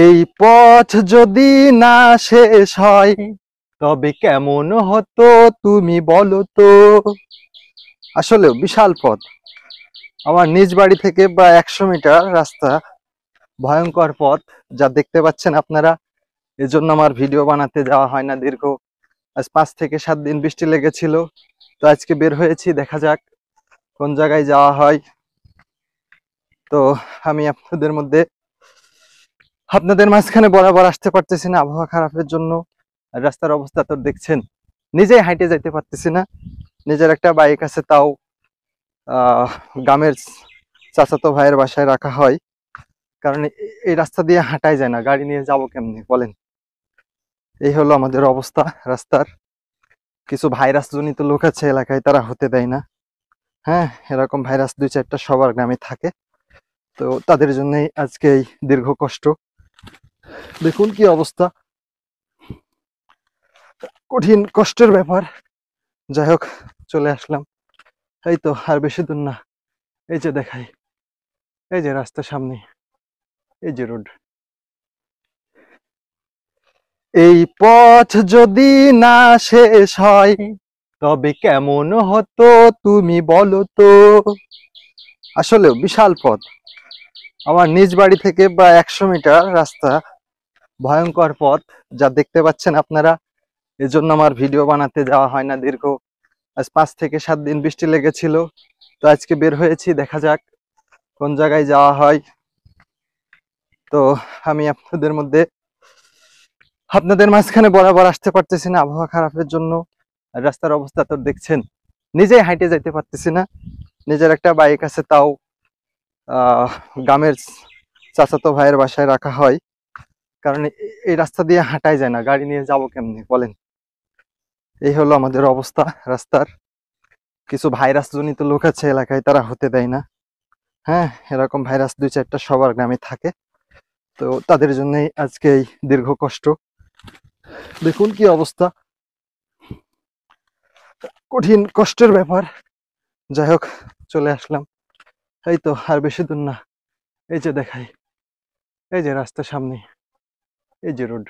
এই পথ যদি না শেষ হয় তবে কেমন হতো তুমি বলো তো। আসলে বিশাল পথ, আমার নিজ বাড়ি থেকে প্রায় 100 মিটার রাস্তা। ভয়ঙ্কর পথ যা দেখতে পাচ্ছেন আপনারা। এজন্য আমার ভিডিও বানাতে যাওয়া হয় না দীর্ঘ আজ 5 থেকে 7 দিন বৃষ্টি লেগেছিল। তো আজকে বের হয়েছি, দেখা যাক কোন জায়গায় যাওয়া হয়। তো আমি আপনাদের মাঝখানে বরাবর আসতে পারতেছি না আবহাওয়া খারাপের জন্য। আর রাস্তার অবস্থা তো দেখছেন, নিজেই হাইটে যাইতে পারতেছি না। নিজের একটা বাইক আছে, তাও গ্রামের চাচাতো ভাইয়ের বাসায় রাখা হয়, কারণ এই রাস্তা দিয়ে হাঁটাই যায় না, গাড়ি নিয়ে যাব কেমনি বলেন। এই হলো আমাদের অবস্থা রাস্তার। কিছু ভাইরাস জনিত লোক আছে এলাকায়, তারা হতে দেয় না। হ্যাঁ, এরকম ভাইরাস 2-4টা সবার গ্রামে থাকে। তো তাদের জন্যই আজকে এই দীর্ঘ কষ্ট। দেখুন কি অবস্থা, কঠিন কষ্টের ব্যাপার। যাই হোক, চলে আসলাম। এই তো আর বেশি দূর না, এই যে দেখাই, এই যে রাস্তার সামনে, এই যে রোড। এই পথ যদি না শেষ হয় তবে কেমন হতো তুমি বলো তো। আসলে বিশাল পথ, আমার নিজ বাড়ি থেকে প্রায় 100 মিটার রাস্তা। ভয়ঙ্কর পথ যা দেখতে পাচ্ছেন আপনারা। এজন্য আমার ভিডিও বানাতে যাওয়া হয় না দীর্ঘ আজ 5 থেকে 7 দিন বৃষ্টি লেগেছিল। তো আজকে বের হয়েছি, দেখা যাক কোন জায়গায় যাওয়া হয়। তো আমি আপনাদের মাঝখানে বরাবর আসতে পারতেছি না আবহাওয়া খারাপের জন্য। আর রাস্তার অবস্থা তো দেখছেন, নিজেই হাইটে যাইতে পারতেছি না। নিজের একটা বাইক আছে, তাও গ্রামের চাচাতো ভাইয়ের বাসায় রাখা হয়, কারণ এই রাস্তা দিয়ে হাঁটাই যায় না, গাড়ি নিয়ে যাব কেমনি বলেন। এই হলো আমাদের অবস্থা রাস্তার। কিছু ভাইরাস জনিত লোক আছে এলাকায়, তারা হতে দেয় না। হ্যাঁ, এরকম ভাইরাস 2-4টা সবার গ্রামে থাকে। তো তাদের জন্যই আজকে এই দীর্ঘ কষ্ট। দেখুন কি অবস্থা, কঠিন কষ্টের ব্যাপার। যাই হোক, চলে আসলাম। এই তো আর বেশি দূর না, এই যে দেখাই, এই যে রাস্তার সামনে, এই যে রোড।